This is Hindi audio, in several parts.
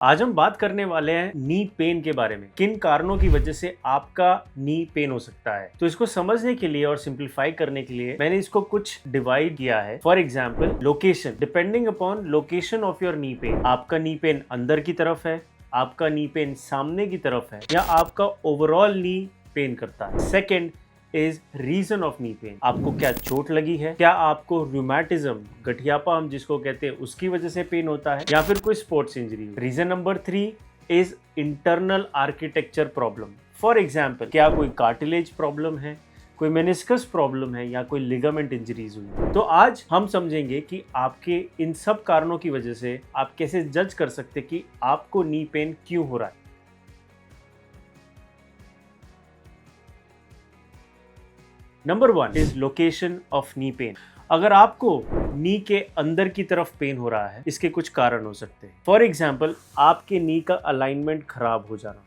आज हम बात करने वाले हैं नी पेन के बारे में। किन कारणों की वजह से आपका नी पेन हो सकता है। तो इसको समझने के लिए और सिंप्लीफाई करने के लिए मैंने इसको कुछ डिवाइड किया है। For example, location. Depending upon location of your knee pain, आपका नी पेन अंदर की तरफ है, आपका नी पेन सामने की तरफ है, या आपका ओवरऑल नी पेन करता है। Second is reason of knee pain. आपको क्या चोट लगी है, क्या आपको रूमेटिज्म, गठियापा हम जिसको कहते हैं, उसकी वजह से पेन होता है, या फिर कोई sports injury. Reason number 3 is internal architecture problem. For example, क्या कोई कार्टिलेज प्रॉब्लम है, कोई मेनिस्कस प्रॉब्लम है, या कोई लिगामेंट इंजरीज हुई। तो आज हम समझेंगे कि आपके इन सब कारणों की वजह से आप कैसे जज कर सकते कि आपको नी पेन क्यों हो रहा है। Number 1 is location of knee pen. अगर आपको नी के अंदर की तरफ पेन हो रहा है, इसके कुछ कारण हो सकते हैं। फॉर एग्जाम्पल, आपके नी का अलाइनमेंट खराब हो जाना।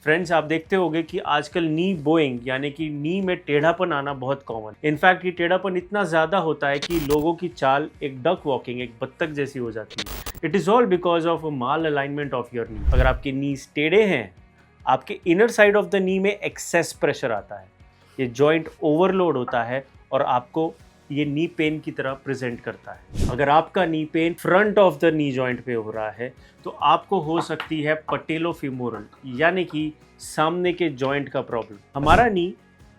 फ्रेंड्स, आप देखते होंगे कि आजकल नी बोइंग यानी कि नी में टेढ़ापन आना बहुत कॉमन। इनफैक्ट ये टेढ़ापन इतना ज्यादा होता है कि लोगों की चाल एक डक वॉकिंग, एक बत्तख जैसी हो जाती है। It is all because of a mall alignment of your नी। अगर आपके नीज टेढ़े हैं, आपके inner side of the knee में एक्सेस प्रेशर आता है, ये जॉइंट ओवरलोड होता है और आपको ये नी पेन की तरह प्रेजेंट करता है। अगर आपका knee pain front of the knee joint पे हो रहा है तो आपको हो सकती है पटेलोफीमोरल यानी कि सामने के जॉइंट का प्रॉब्लम। हमारा नी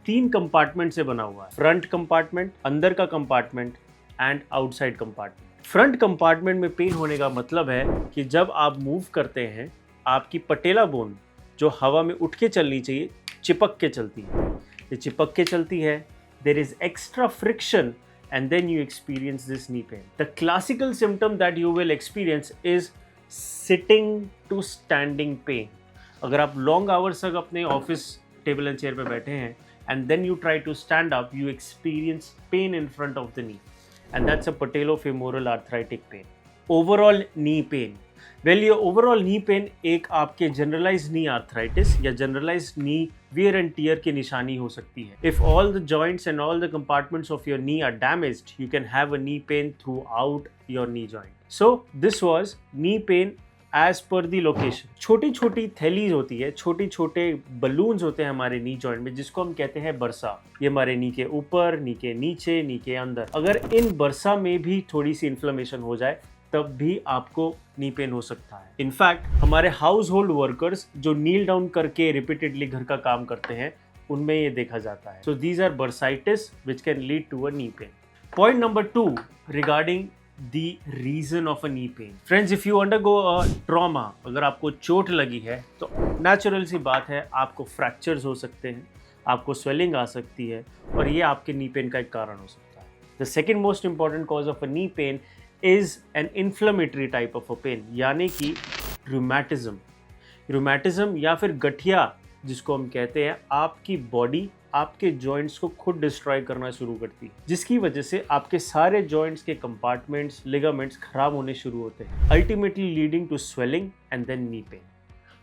3 कंपार्टमेंट से बना हुआ है, फ्रंट कंपार्टमेंट, अंदर का compartment and outside compartment. Front compartment में पेन होने का मतलब है कि जब आप मूव करते हैं, आपकी पटेला बोन जो हवा में उठ के चलनी चाहिए, चिपक के चलती है। ये चिपक के चलती है, there is extra friction and then you experience this knee pain. The classical symptom that you will experience is sitting to standing pain. अगर आप long hours तक अपने ऑफिस टेबल एंड चेयर पे बैठे हैं and then you try to stand up, you experience pain in front of the knee and that's a patellofemoral arthritic pain. Overall knee pain. Well, ये ओवरऑल नी पेन एक आपके जनरलाइज नी आर्थराइटिस या generalise knee wear and tear की निशानी हो सकती है। If all the joints and all the compartments of your knee are damaged, you can have a knee pain throughout your knee joint. So this was knee pain as per the location. छोटी छोटी थैलीज होती है, छोटे छोटे बलून्स होते हैं हमारे नी जॉइंट में, जिसको हम कहते हैं बरसा। ये हमारे नी के ऊपर, नी के नीचे, नी के अंदर। अगर इन बरसा में भी थोड़ी सी इन्फ्लेमेशन हो जाए तब भी आपको नी पेन हो सकता है। इनफैक्ट हमारे हाउस होल्ड वर्कर्स जो नील डाउन करके रिपीटेडली घर का काम करते हैं, उनमें ये देखा जाता है। So these are bursitis which can lead to a knee pain. Point number 2 regarding the reason of a knee pain. Friends, if you undergo a trauma, अगर आपको चोट लगी है तो नेचुरल सी बात है, आपको फ्रैक्चर्स हो सकते हैं, आपको स्वेलिंग आ सकती है और ये आपके नी पेन का एक कारण हो सकता है। The second most important cause of a knee pain is an inflammatory type of a pain, यानी कि रूमेटिज्म या फिर गठिया जिसको हम कहते हैं, आपकी बॉडी आपके जॉइंट्स को खुद डिस्ट्रॉय करना शुरू करती है, जिसकी वजह से आपके सारे जॉइंट्स के कंपार्टमेंट्स, लिगामेंट्स खराब होने शुरू होते हैं, ultimately leading to swelling and then knee pain.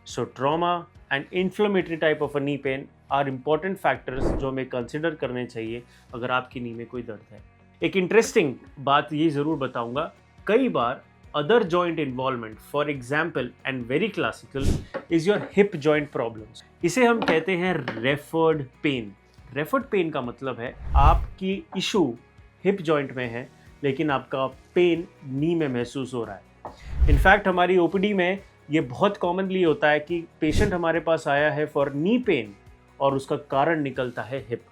So trauma and inflammatory type of a knee pain are important factors जो हमें कंसिडर करने चाहिए अगर आपकी नी में कोई दर्द है। एक इंटरेस्टिंग बात ये ज़रूर बताऊंगा, कई बार other joint involvement, for example and very classical is your hip joint problems. इसे हम कहते हैं रेफर्ड पेन। रेफर्ड पेन का मतलब है आपकी इशू हिप जॉइंट में है लेकिन आपका पेन नी में महसूस हो रहा है। इनफैक्ट हमारी ओपीडी में ये बहुत कॉमनली होता है कि पेशेंट हमारे पास आया है फॉर नी पेन और उसका कारण निकलता है hip.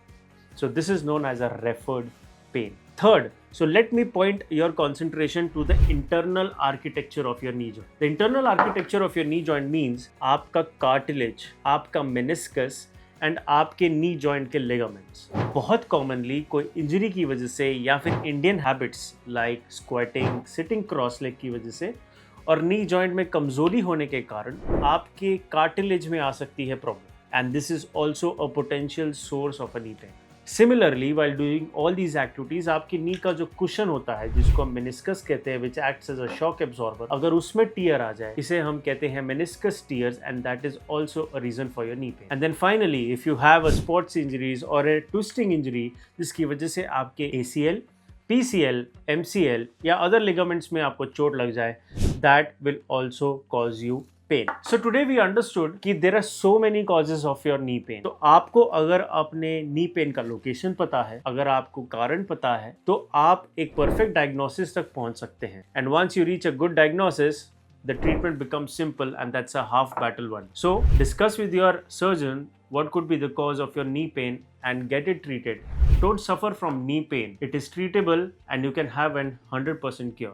So this is known as a referred pain. Third, so let me point your concentration to the internal architecture of your knee joint. The internal architecture of your knee joint means आपका cartilage, आपका meniscus and आपके knee joint के ligaments। बहुत commonly कोई injury की वजह से या फिर Indian habits like squatting, sitting cross leg की वजह से और knee joint में कमजोरी होने के कारण आपके cartilage में आ सकती है problem and this is also a potential source of a knee pain. Similarly, while doing all these activities, आपकी नी का जो कुशन होता है जिसको हम मेनिस्कस कहते हैं, which acts as a shock absorber, अगर उसमें टीयर आ जाए, इसे हम कहते हैं meniscus tears and that is also a reason for your knee pain. And then finally, if you have a sports injuries or a twisting injury जिसकी वजह से आपके ACL, PCL, MCL या अदर ligaments में आपको चोट लग जाए, that will also cause you pain. So today we understood कि there are so many causes of your knee pain. तो आपको अगर अपने knee pain का लोकेशन पता है, अगर आपको कारण पता है, तो आप एक perfect diagnosis तक पहुंच सकते हैं. And once you reach a good diagnosis, the treatment becomes simple, and that's a half battle won. So discuss with your surgeon what could be the cause of your knee pain and get it treated. Don't suffer from knee pain. It is treatable and you can have an 100% cure.